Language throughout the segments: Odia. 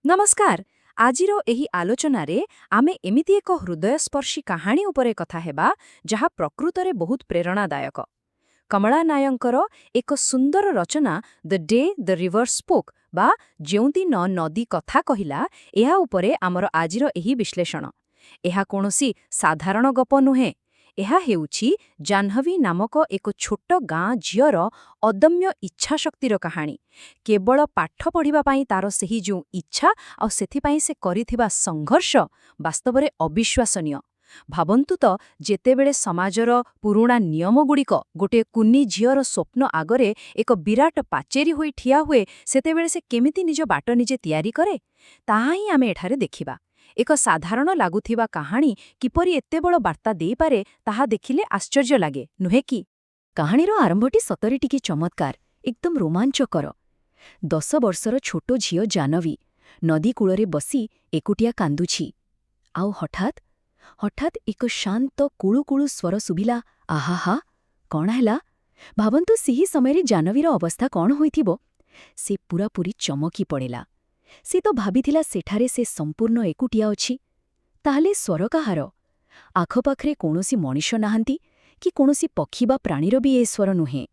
नमस्कार। आजिर एही आलोचनारे आमे एमिति एक हृदयस्पर्शी कहानी उपरे कथा हेबा जहा प्रकृतरे बहुत प्रेरणादायक। कमला नायकर एक सुंदर रचना the day the river spoke बा जेउदिन नदी कथा कहिला एहा उपरे आमर आजिर एही विश्लेषण। एहा कोनोसी साधारण गप नुहे। एहा हेउछि जाह्नवी नामक एक छोट गाँ झीर अदम्य इच्छाशक्तिर कहानी। केवल पाठ पढ़िबा पाई तार सेही जो इच्छा आ सेथिपाई से करिथिबा संघर्ष वास्तवरे अविश्वासनीय। भाबन्तु तो जेतेबेले समाजर पुरुणा नियमगुड़िक गोटे कुन्नी झीर स्वप्न आगरे एक विराट पाचेरी होई ठिया हुए सेतेबेले से केमिति निज बाट निजे तैयारी करे ताहा ही आमे एठारे देखिबा। एक साधारण लागुथिबा कहानी किपरि एते बड़ वार्ता देई पारे ताहा देखिले आश्चर्य लागे नुहे कि। कहानीर आरंभटी सतरे टिके चमत्कार, एकदम रोमांचकर। 10 वर्षर छोटो झियो जानवी नदी कूଳରେ बसी एकुटिया कांदुछि। आउ हठात हठात एक शांत कुळुकुळु स्वर सुभिला, आहा कौन हैला। भावन्तु सेही समय जानवीर अवस्था कौन होइथिबो। से पूरापूरी चमकी पड़ेला। से तो भाबिथिला सेठारे से संपूर्ण एकुटिया अछि। ताहले स्वर काहार? आखपाखरे कोनोसी मଣିଷ नाहांती कि कोनोसी पक्षी बा प्राणीर भी ए स्वर नुहे।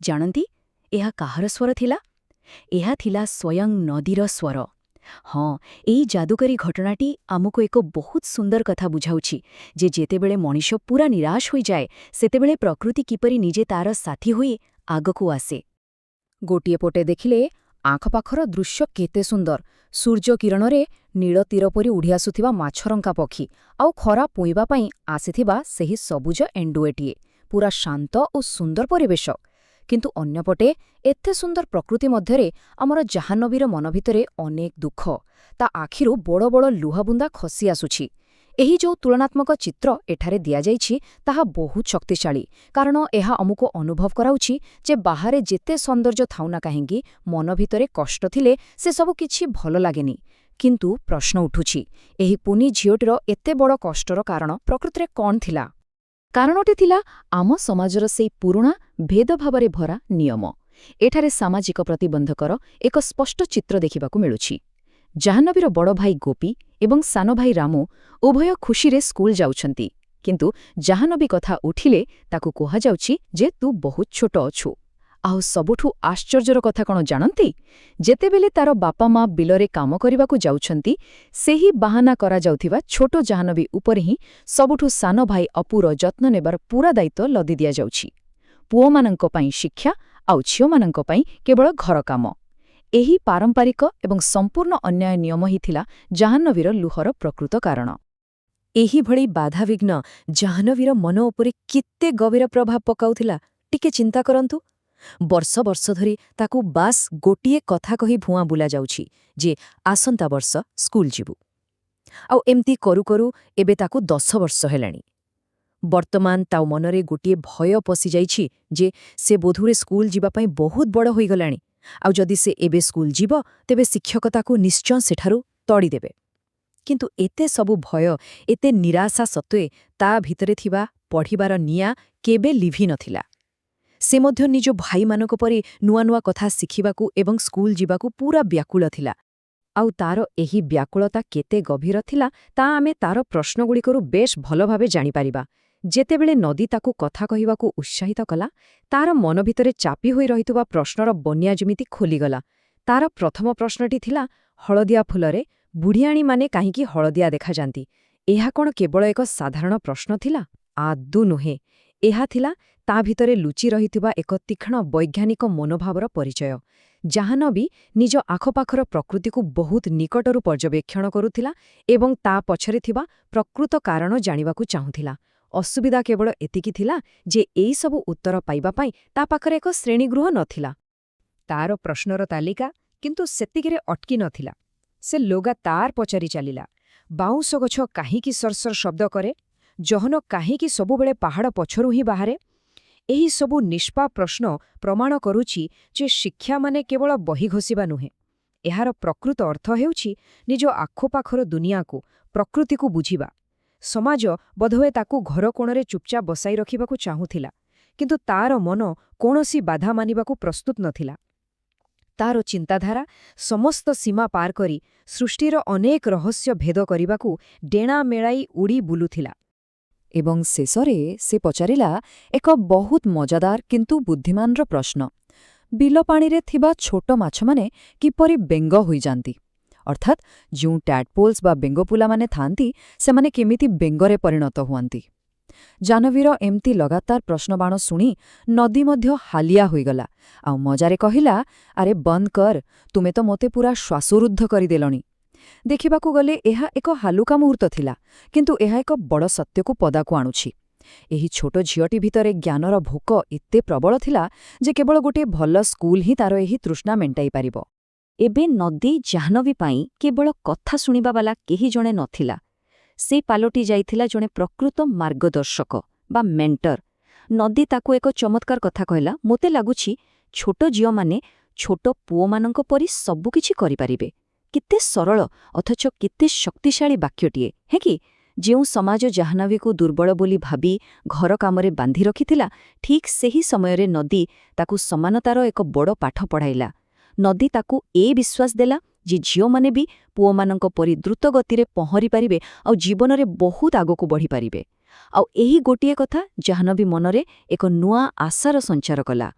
जानती एहा काहार स्वर थिला? एहा थिला स्वयं नदीर स्वर। हाँ, एई जादुकरी घटनाटी आमुको एक बहुत सुंदर कथा बुझाउछि जे जेतेबेले मଣିଷ पूरा निराश होई जाए सेतेबेले प्रकृति किपरि निजे तार साथी होई आगकू आसे। गोटिए पोटे देखिले आखपाखर दृश्य केते सुंदर। सूर्य किरणरे नील तीर परी उड़ी आसुथिबा माछरंका पक्षी आउ खरा पुइबा पाई आसिथिबा सेही सबुज एंडुएटिए। पूरा शांत और सुंदर परिवेश। किंतु अन्यपटे एते सुंदर प्रकृति मध्यरे आमर जाह्नवीर मन भितरे अनेक दुख। ता आखिरु बड़ बड़ लुहाबुंदा खसी आसुछि। एही जो तुलनात्मक चित्र एठारे दिया जाइछि ताहा बहुत शक्तिशाली, कारण एहा अमुको अनुभव कराउछि जे बाहारे जेते सौंदर्य थाउना काहेंगी मन भितरे कष्ट थिले से सब किछि भल लागेनी। किंतु प्रश्न उठुछि, एही पुनी झियोटीर एते बड़ कष्टर कारण प्रकृतिरे कौन थिला? कारणटी थिला आम समाजर सेई पुरुणा भेदभावरे भरा नियम। एठारे सामाजिक प्रतिबंधकर एक स्पष्ट चित्र देखिबाकू मिलुछि। जाह्नवीर बड़ भाई गोपी एवं सान भाई रामू उभय खुशीरे स्कूल जाउछंती, किंतु जाह्नवी कथा उठिले ताकू कहा जाउछि जे तू बहुत छोट अछु। आउ सबुठु आश्चर्यर कथा कण जानंती? जेतेबेले तार बापा माँ बिलरे काम करिबाकू जाउछंती सेही बाहाना करा जाउथिबा छोट जाह्नवी उपरे ही सबुठु सान भाई अपुर जत्न नेबार पूरा दायित्व लदी दिया जाउछि। पुओमानंक पई शिक्षा आउ झियोमानंक पई केवल घर काम। एही पारंपरिक एवं संपूर्ण अन्याय नियम ही थिला जाह्नवीर लुहर प्रकृत कारण। एही भଳି बाधाविघ्न जाह्नवीर मन उपरे केते गभीर प्रभाव पकाउथिला टिके चिंता करंतु। वर्ष वर्ष धरी ताकू बास गोटिए कथा कही भुआ बुला जाउछि जे आसंता वर्ष स्कूल जिबु। आउ एमती करू करू एबे ताकू 10 वर्ष हेलाणी। वर्तमान ताउ मनरे गोटिए भय पसि जाइछि जे से बोधुरे स्कूल जिबा पई बहुत बड़ होई गलाणी। आउ जदि से एबे स्कूल जीव तेबे शिक्षकताकू निश्चय सेठारु तड़ी देबे। किंतु एते सबु भय एते निराशा सत्वे ता भितरे थिबा पढ़िबार निया केबे लिभि नथिला। से मध्य निज भाईमानक परि नुआ नुआ कथा शिखिबाकू एवं स्कूल जीवाकू पूरा व्याकुल थिला। आउ तार एही व्याकुलता केते गभीर थिला ता आमे तार प्रश्नगुड़िकरू बेश भल भावे जानि पारिबा। जेतेबेले नदी ताकू कथा कहिबाकू उत्साहित कला तार मन भितरे चापी होई रहितुबा प्रश्नर बन्या जेमिति खोलिगला। तार प्रथम प्रश्नटी थिला, हळदिया फुलरे बुढ़ियाणी माने काहींकी हळदिया देखा जांती। एहा कोन केवल एक साधारण प्रश्न थिला? आदु नुहे। एहा थिला ता भितरे लुचि रहितुबा एक तीक्ष्ण वैज्ञानिक मनोभावर परिचय। जाह्नवी निज आखपाखर प्रकृतिकू बहुत निकटरू पर्यवेक्षण करुथिला एवं ता पछरे थिबा प्रकृत कारण जानिबाकू चाहुथिला। असुविधा केवल एतिकी थिला जे एई सबु उत्तर पाइबा पाई ता पाखरे एक श्रेणीगृह नथिला। तार प्रश्नर तालिका किंतु सेतिकिरे अटकी नथिला। से लगातार पचारि चालिला, बाउंस गछ काहींकी सरसर शब्द करे, जहन काहींकी सबुबेले पहाड़ पछरू ही बाहारे। एही सबु निष्पाप प्रश्न प्रमाण करुछि जे शिक्षा माने केवल बही घोषिबा नुहे। एहार प्रकृत अर्थ हेउछि निज आखपाखर दुनियाकू प्रकृतिकू बुझिबा। समाज बधवे ताकू घर कोणरे चुपचाप बसाई रखिबाकू चाहुथिला, किंतु तार मन कोनोसी बाधा मानिबाकू प्रस्तुत नथिला। ତାର ଚିନ୍ତାଧାରା ସମସ୍ତ ସୀମା ପାର କରି ସୃଷ୍ଟିର ଅନେକ ରହସ୍ୟ ଭେଦ କରିବାକୁ ଡେଣା ମେଳାଇ ଉଡ଼ି ବୁଲୁଥିଲା। ଏବଂ ଶେଷରେ ସେ ପଚାରିଲା ଏକ ବହୁତ ମଜାଦାର କିନ୍ତୁ ବୁଦ୍ଧିମାନର ପ୍ରଶ୍ନ। ବିଲପାଣିରେ ଥିବା ଛୋଟ ମାଛମାନେ କିପରି ବେଙ୍ଗ ହୋଇଯାନ୍ତି? ଅର୍ଥାତ୍ ଯେଉଁ ଟ୍ୟାଡପୋଲ୍ସ ବା ବେଙ୍ଗପୁଲାମାନେ ଥାଆନ୍ତି ସେମାନେ କେମିତି ବେଙ୍ଗରେ ପରିଣତ ହୁଅନ୍ତି? ଜାହ୍ନବୀର ଏମିତି ଲଗାତାର ପ୍ରଶ୍ନବାଣ ଶୁଣି ନଦୀ ମଧ୍ୟ ହାଲିଆ ହୋଇଗଲା ଆଉ ମଜାରେ କହିଲା, ଆରେ ବନ୍ଦ କର, ତୁମେ ତ ମୋତେ ପୂରା ଶ୍ୱାସରୁଦ୍ଧ କରିଦେଲଣି। ଦେଖିବାକୁ ଗଲେ ଏହା ଏକ ହାଲୁକା ମୁହୂର୍ତ୍ତ ଥିଲା, କିନ୍ତୁ ଏହା ଏକ ବଡ଼ ସତ୍ୟକୁ ପଦାକୁ ଆଣୁଛି। ଏହି ଛୋଟ ଝିଅଟି ଭିତରେ ଜ୍ଞାନର ଭୋକ ଏତେ ପ୍ରବଳ ଥିଲା ଯେ କେବଳ ଗୋଟିଏ ଭଲ ସ୍କୁଲ ହିଁ ତାର ଏହି ତୃଷ୍ଣା ମେଣ୍ଟାଇ ପାରିବ। ଏବେ ନଦୀ ଜାହ୍ନବୀ ପାଇଁ କେବଳ କଥା ଶୁଣିବାବାଲା କେହି ଜଣେ ନଥିଲା। ସେ ପାଲଟି ଯାଇଥିଲା ଜଣେ ପ୍ରକୃତ ମାର୍ଗଦର୍ଶକ ବା ମେଣ୍ଟର। ନଦୀ ତାକୁ ଏକ ଚମତ୍କାର କଥା କହିଲା, ମୋତେ ଲାଗୁଛି ଛୋଟ ଝିଅମାନେ ଛୋଟ ପୁଅମାନଙ୍କ ପରି ସବୁକିଛି କରିପାରିବେ। କେତେ ସରଳ ଅଥଚ କେତେ ଶକ୍ତିଶାଳୀ ବାକ୍ୟଟିଏ, ହେ କି? ଯେଉଁ ସମାଜ ଜାହ୍ନବୀକୁ ଦୁର୍ବଳ ବୋଲି ଭାବି ଘର କାମରେ ବାନ୍ଧି ରଖିଥିଲା, ଠିକ୍ ସେହି ସମୟରେ ନଦୀ ତାକୁ ସମାନତାର ଏକ ବଡ଼ ପାଠ ପଢ଼ାଇଲା। ନଦୀ ତାକୁ ଏ ବିଶ୍ୱାସ ଦେଲା ଯେ ଝିଅମାନେ ବି ପୁଅମାନଙ୍କ ପରି ଦ୍ରୁତ ଗତିରେ ପହଁରି ପାରିବେ ଆଉ ଜୀବନରେ ବହୁତ ଆଗକୁ ବଢ଼ିପାରିବେ। ଆଉ ଏହି ଗୋଟିଏ କଥା ଜାହ୍ନବୀ ମନରେ ଏକ ନୂଆ ଆଶାର ସଞ୍ଚାର କଲା।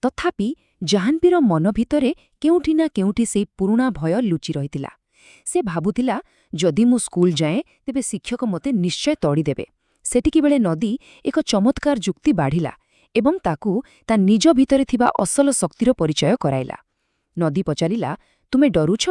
ତଥାପି ଜାହ୍ନବୀର ମନ ଭିତରେ କେଉଁଠି ନା କେଉଁଠି ସେହି ପୁରୁଣା ଭୟ ଲୁଚି ରହିଥିଲା। ସେ ଭାବୁଥିଲା, ଯଦି ମୁଁ ସ୍କୁଲ ଯାଏଁ ତେବେ ଶିକ୍ଷକ ମୋତେ ନିଶ୍ଚୟ ତଡ଼ିଦେବେ। ସେତିକିବେଳେ ନଦୀ ଏକ ଚମତ୍କାର ଯୁକ୍ତି ବାଢ଼ିଲା ଏବଂ ତାକୁ ତା ନିଜ ଭିତରେ ଥିବା ଅସଲ ଶକ୍ତିର ପରିଚୟ କରାଇଲା। ନଦୀ ପଚାରିଲା, ତୁମେ ଡରୁଛ?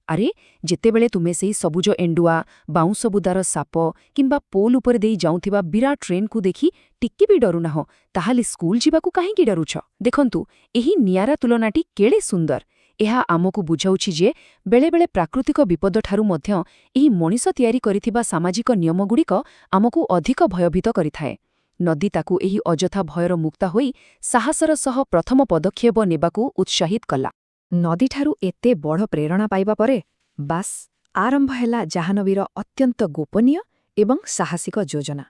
ଆରେ, ଯେତେବେଳେ ତୁମେ ସେହି ସବୁଜ ଏଣ୍ଡୁଆ, ବାଉଁଶ ବୁଦାର ସାପ କିମ୍ବା ପୋଲ ଉପରେ ଦେଇ ଯାଉଥିବା ବିରାଟ ଟ୍ରେନ୍କୁ ଦେଖି ଟିକେ ବି ଡରୁନାହଁ, ତାହେଲେ ସ୍କୁଲ ଯିବାକୁ କାହିଁକି ଡରୁଛ? ଦେଖନ୍ତୁ, ଏହି ନିଆରା ତୁଳନାଟି କେଡ଼େ ସୁନ୍ଦର। ଏହା ଆମକୁ ବୁଝାଉଛି ଯେ ବେଳେବେଳେ ପ୍ରାକୃତିକ ବିପଦଠାରୁ ମଧ୍ୟ ଏହି ମଣିଷ ତିଆରି କରିଥିବା ସାମାଜିକ ନିୟମଗୁଡ଼ିକ ଆମକୁ ଅଧିକ ଭୟଭୀତ କରିଥାଏ। ନଦୀ ତାକୁ ଏହି ଅଯଥା ଭୟର ମୁକ୍ତା ହୋଇ ସାହସର ସହ ପ୍ରଥମ ପଦକ୍ଷେପ ନେବାକୁ ଉତ୍ସାହିତ କଲା। ନଦୀଠାରୁ ଏତେ ବଡ଼ ପ୍ରେରଣା ପାଇବା ପରେ ବାସ୍ ଆରମ୍ଭ ହେଲା ଜାହ୍ନବୀର ଅତ୍ୟନ୍ତ ଗୋପନୀୟ ଏବଂ ସାହସିକ ଯୋଜନା।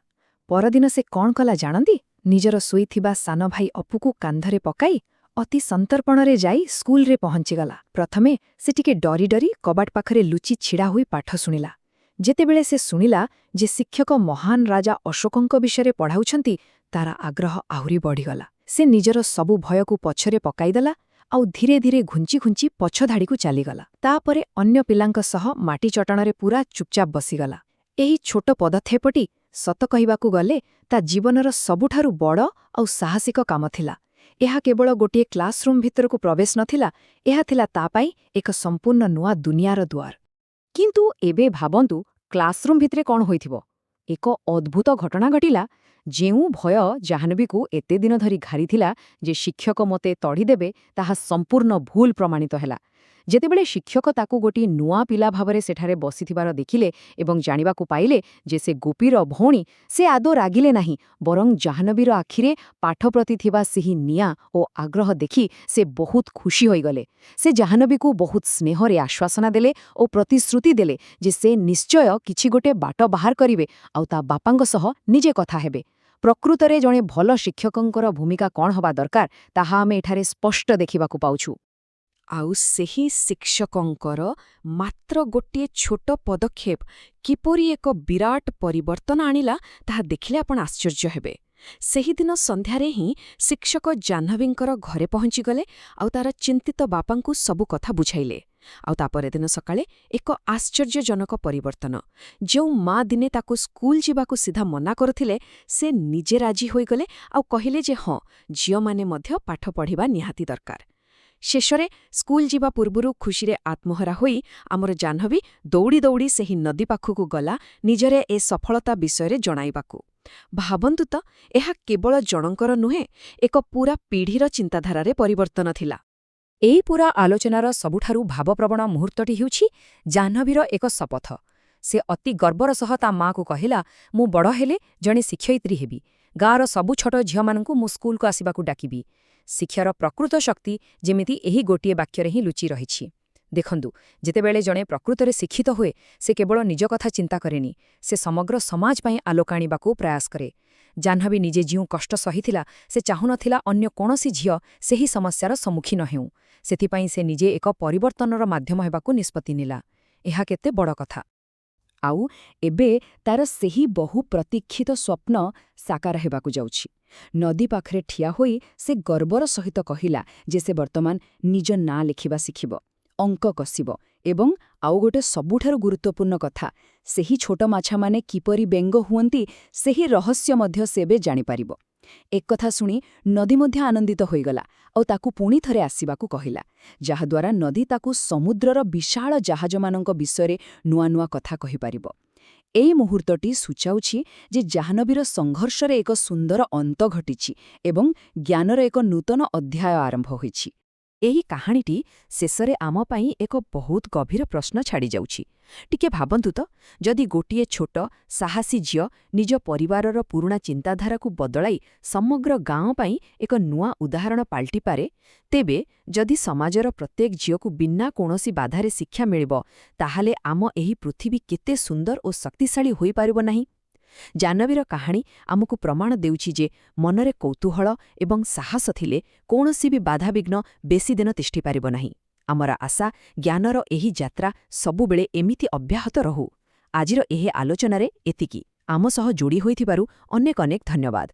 ପରଦିନ ସେ କ'ଣ କଲା ଜାଣନ୍ତି? ନିଜର ଶୋଇଥିବା ସାନ ଭାଇ ଅପୁକୁ କାନ୍ଧରେ ପକାଇ ଅତି ସନ୍ତର୍ପଣରେ ଯାଇ ସ୍କୁଲରେ ପହଞ୍ଚିଗଲା। ପ୍ରଥମେ ସେ ଟିକେ ଡରି ଡରି କବାଟ ପାଖରେ ଲୁଚି ଛିଡ଼ା ହୋଇ ପାଠ ଶୁଣିଲା। ଯେତେବେଳେ ସେ ଶୁଣିଲା ଯେ ଶିକ୍ଷକ ମହାନ ରାଜା ଅଶୋକଙ୍କ ବିଷୟରେ ପଢ଼ାଉଛନ୍ତି, ତାର ଆଗ୍ରହ ଆହୁରି ବଢ଼ିଗଲା। ସେ ନିଜର ସବୁ ଭୟକୁ ପଛରେ ପକାଇଦେଲା ଆଉ ଧୀରେ ଧୀରେ ଘୁଞ୍ଚି ଘୁଞ୍ଚି ପଛ ଧାଡ଼ିକୁ ଚାଲିଗଲା। ତାପରେ ଅନ୍ୟ ପିଲାଙ୍କ ସହ ମାଟି ଚଟାଣରେ ପୂରା ଚୁପଚାପ ବସିଗଲା। ଏହି ଛୋଟ ପଦକ୍ଷେପଟି ସତ କହିବାକୁ ଗଲେ ତା ଜୀବନର ସବୁଠାରୁ ବଡ଼ ଆଉ ସାହସିକ କାମ ଥିଲା। ଏହା କେବଳ ଗୋଟିଏ କ୍ଲାସରୁମ୍ ଭିତରକୁ ପ୍ରବେଶ ନଥିଲା, ଏହା ଥିଲା ତା ପାଇଁ ଏକ ସମ୍ପୂର୍ଣ୍ଣ ନୂଆ ଦୁନିଆର ଦୁଆର। କିନ୍ତୁ ଏବେ ଭାବନ୍ତୁ, କ୍ଲାସରୁମ୍ ଭିତରେ କ'ଣ ହୋଇଥିବ? ଏକ ଅଦ୍ଭୁତ ଘଟଣା ଘଟିଲା। ଯେଉଁ ଭୟ ଜାହ୍ନବୀକୁ ଏତେ ଦିନ ଧରି ଘାରିଥିଲା ଯେ ଶିକ୍ଷକ ମୋତେ ତଡ଼ିଦେବେ, ତାହା ସମ୍ପୂର୍ଣ୍ଣ ଭୁଲ ପ୍ରମାଣିତ ହେଲା। ଯେତେବେଳେ ଶିକ୍ଷକ ତାକୁ ଗୋଟିଏ ନୂଆ ପିଲା ଭାବରେ ସେଠାରେ ବସିଥିବାର ଦେଖିଲେ ଏବଂ ଜାଣିବାକୁ ପାଇଲେ ଯେ ସେ ଗୋପୀର ଭଉଣୀ, ସେ ଆଦୌ ରାଗିଲେ ନାହିଁ, ବରଂ ଜାହ୍ନବୀର ଆଖିରେ ପାଠ ପ୍ରତି ଥିବା ସେହି ନିଆଁ ଓ ଆଗ୍ରହ ଦେଖି ସେ ବହୁତ ଖୁସି ହୋଇଗଲେ। ସେ ଜାହ୍ନବୀକୁ ବହୁତ ସ୍ନେହରେ ଆଶ୍ୱାସନା ଦେଲେ ଓ ପ୍ରତିଶ୍ରୁତି ଦେଲେ ଯେ ସେ ନିଶ୍ଚୟ କିଛି ଗୋଟେ ବାଟ ବାହାର କରିବେ ଆଉ ତା ବାପାଙ୍କ ସହ ନିଜେ କଥା ହେବେ। ପ୍ରକୃତରେ ଜଣେ ଭଲ ଶିକ୍ଷକଙ୍କର ଭୂମିକା କ'ଣ ହେବା ଦରକାର, ତାହା ଆମେ ଏଠାରେ ସ୍ପଷ୍ଟ ଦେଖିବାକୁ ପାଉଛୁ। ଆଉ ସେହି ଶିକ୍ଷକଙ୍କର ମାତ୍ର ଗୋଟିଏ ଛୋଟ ପଦକ୍ଷେପ କିପରି ଏକ ବିରାଟ ପରିବର୍ତ୍ତନ ଆଣିଲା, ତାହା ଦେଖିଲେ ଆପଣ ଆଶ୍ଚର୍ଯ୍ୟ ହେବେ। ସେହିଦିନ ସନ୍ଧ୍ୟାରେ ହିଁ ଶିକ୍ଷକ ଜାହ୍ନବୀଙ୍କର ଘରେ ପହଞ୍ଚିଗଲେ ଆଉ ତାର ଚିନ୍ତିତ ବାପାଙ୍କୁ ସବୁ କଥା ବୁଝାଇଲେ। ଆଉ ତାପରଦିନ ସକାଳେ ଏକ ଆଶ୍ଚର୍ଯ୍ୟଜନକ ପରିବର୍ତ୍ତନ। ଯେଉଁ ମା ଦିନେ ତାକୁ ସ୍କୁଲ ଯିବାକୁ ସିଧା ମନା କରୁଥିଲେ, ସେ ନିଜେ ରାଜି ହୋଇଗଲେ ଆଉ କହିଲେ ଯେ ହଁ, ଝିଅମାନେ ମଧ୍ୟ ପାଠ ପଢ଼ିବା ନିହାତି ଦରକାର। ଶେଷରେ ସ୍କୁଲ ଯିବା ପୂର୍ବରୁ ଖୁସିରେ ଆତ୍ମହରା ହୋଇ ଆମର ଜାହ୍ନବୀ ଦୌଡ଼ି ଦୌଡ଼ି ସେହି ନଦୀ ପାଖକୁ ଗଲା ନିଜର ଏ ସଫଳତା ବିଷୟରେ ଜଣାଇବାକୁ। ଭାବନ୍ତୁ ତ, ଏହା କେବଳ ଜଣଙ୍କର ନୁହେଁ, ଏକ ପୂରା ପିଢ଼ିର ଚିନ୍ତାଧାରାରେ ପରିବର୍ତ୍ତନ ଥିଲା। ଏହି ପୂରା ଆଲୋଚନାର ସବୁଠାରୁ ଭାବପ୍ରବଣ ମୁହୂର୍ତ୍ତଟି ହେଉଛି ଜାହ୍ନବୀର ଏକ ଶପଥ। ସେ ଅତି ଗର୍ବର ସହ ତା ମାଆକୁ କହିଲା, ମୁଁ ବଡ଼ ହେଲେ ଜଣେ ଶିକ୍ଷୟିତ୍ରୀ ହେବି। ଗାଁର ସବୁ ଛୋଟ ଝିଅମାନଙ୍କୁ ମୁଁ ସ୍କୁଲକୁ ଆସିବାକୁ ଡାକିବି। ଶିକ୍ଷାର ପ୍ରକୃତ ଶକ୍ତି ଯେମିତି ଏହି ଗୋଟିଏ ବାକ୍ୟରେ ହିଁ ଲୁଚି ରହିଛି। ଦେଖନ୍ତୁ, ଯେତେବେଳେ ଜଣେ ପ୍ରକୃତରେ ଶିକ୍ଷିତ ହୁଏ, ସେ କେବଳ ନିଜ କଥା ଚିନ୍ତା କରେନି, ସେ ସମଗ୍ର ସମାଜ ପାଇଁ ଆଲୋକ ଆଣିବାକୁ ପ୍ରୟାସ କରେ। ଜାହ୍ନବୀ ନିଜେ ଯେଉଁ କଷ୍ଟ ସହିଥିଲା, ସେ ଚାହୁଁନଥିଲା ଅନ୍ୟ କୌଣସି ଝିଅ ସେହି ସମସ୍ୟାର ସମ୍ମୁଖୀନ ହେଉ। ସେଥିପାଇଁ ସେ ନିଜେ ଏକ ପରିବର୍ତ୍ତନର ମାଧ୍ୟମ ହେବାକୁ ନିଷ୍ପତ୍ତି ନେଲା। ଏହା କେତେ ବଡ଼ କଥା! ଆଉ ଏବେ ତାର ସେହି ବହୁ ପ୍ରତୀକ୍ଷିତ ସ୍ୱପ୍ନ ସାକାର ହେବାକୁ ଯାଉଛି। ନଦୀ ପାଖରେ ଠିଆ ହୋଇ ସେ ଗର୍ବର ସହିତ କହିଲା ଯେ ସେ ବର୍ତ୍ତମାନ ନିଜ ନାଁ ଲେଖିବା ଶିଖିବ, ଅଙ୍କ କଷିବ ଏବଂ ଆଉ ଗୋଟେ ସବୁଠାରୁ ଗୁରୁତ୍ୱପୂର୍ଣ୍ଣ କଥା, ସେହି ଛୋଟ ମାଛମାନେ କିପରି ବେଙ୍ଗ ହୁଅନ୍ତି ସେହି ରହସ୍ୟ ମଧ୍ୟ ସେ ଏବେ ଜାଣିପାରିବ। ଏକଥା ଶୁଣି ନଦୀ ମଧ୍ୟ ଆନନ୍ଦିତ ହୋଇଗଲା ଆଉ ତାକୁ ପୁଣି ଥରେ ଆସିବାକୁ କହିଲା, ଯାହାଦ୍ୱାରା ନଦୀ ତାକୁ ସମୁଦ୍ରର ବିଶାଳ ଜାହାଜମାନଙ୍କ ବିଷୟରେ ନୂଆ ନୂଆ କଥା କହିପାରିବ। ଏହି ମୁହୂର୍ତ୍ତଟି ସୂଚାଉଛି ଯେ ଜାହ୍ନବୀର ସଂଘର୍ଷରେ ଏକ ସୁନ୍ଦର ଅନ୍ତ ଘଟିଛି ଏବଂ ଜ୍ଞାନର ଏକ ନୂତନ ଅଧ୍ୟାୟ ଆରମ୍ଭ ହୋଇଛି। ଏହି କାହାଣୀଟି ଶେଷରେ ଆମ ପାଇଁ ଏକ ବହୁତ ଗଭୀର ପ୍ରଶ୍ନ ଛାଡ଼ିଯାଉଛି। ଟିକେ ଭାବନ୍ତୁ ତ, ଯଦି ଗୋଟିଏ ଛୋଟ ସାହସୀ ଝିଅ ନିଜ ପରିବାରର ପୁରୁଣା ଚିନ୍ତାଧାରାକୁ ବଦଳାଇ ସମଗ୍ର ଗାଁ ପାଇଁ ଏକ ନୂଆ ଉଦାହରଣ ପାଲଟିପାରେ, ତେବେ ଯଦି ସମାଜର ପ୍ରତ୍ୟେକ ଝିଅକୁ ବିନା କୌଣସି ବାଧାରେ ଶିକ୍ଷା ମିଳିବ, ତାହେଲେ ଆମ ଏହି ପୃଥିବୀ କେତେ ସୁନ୍ଦର ଓ ଶକ୍ତିଶାଳୀ ହୋଇପାରିବ ନାହିଁ? ଜାହ୍ନବୀର କାହାଣୀ ଆମକୁ ପ୍ରମାଣ ଦେଉଛି ଯେ ମନରେ କୌତୂହଳ ଏବଂ ସାହସ ଥିଲେ କୌଣସି ବି ବାଧାବିଘ୍ନ ବେଶୀ ଦିନ ତିଷ୍ଠିପାରିବ ନାହିଁ। ଆମର ଆଶା, ଜ୍ଞାନର ଏହି ଯାତ୍ରା ସବୁବେଳେ ଏମିତି ଅବ୍ୟାହତ ରହୁ। ଆଜିର ଏହି ଆଲୋଚନାରେ ଏତିକି। ଆମ ସହ ଯୋଡ଼ି ହୋଇଥିବାରୁ ଅନେକ ଅନେକ ଧନ୍ୟବାଦ।